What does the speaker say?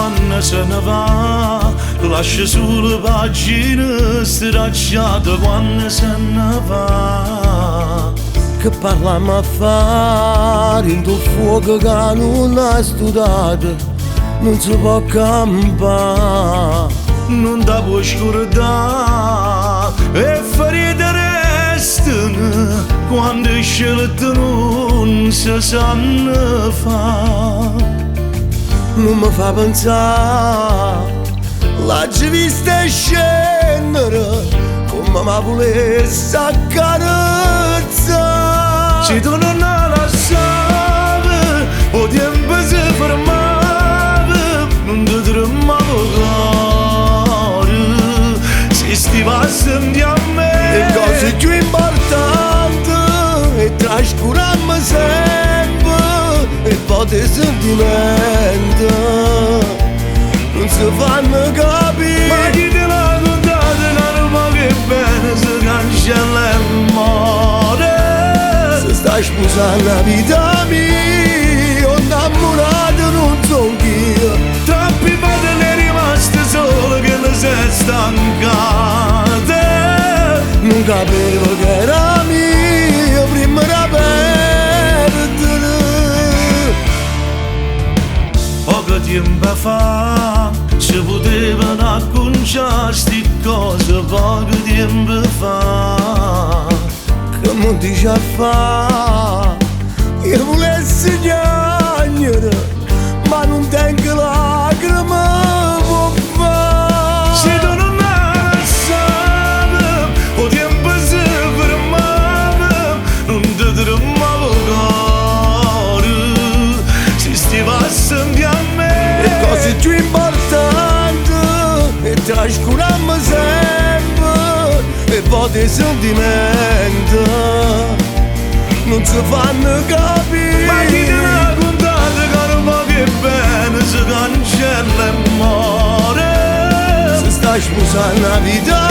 quando se ne va, lascia solo pagine stracciate quando se ne va. Che parliamo a fare in tuo fuoco che non hai studiato, non si può campare. Non ti puoi scordare e ferite restano quando scelte non si sanno fare. Non mi fa pensare, l'hai vista scendere come mi volesse accarezza. Se tu non la lasciavi, o tempo si fermava, non ti tremavo cuore. Se stivassi a me, le cose più importanti e trascuriamo sempre e poi dei sentimenti non si fanno capire. ma chi te l'ha contato l'anima che bene si cancella e muore. Se stai sposando la vita mia, ho innamorato non so io. Troppi volte ne è rimasto solo che ne sei stancate. Non capivo che era mio prima da perdere. Poco tempo fa si potevano acconciare sti cose, poco tempo fa. Che mi dice a fa, io volessi piangere, ma non tengo lacrime può fare. Se tu non la lasciavi, o tempo si fermava, non ti tremavo cuore. Se stivassi a me, Le cose più importanti e trascuriamo sempre e poi dei sentimenti non si fanno capire. ma chi te l'ha contato che un po' che bene si cancella e muore. Se stai sposando la vita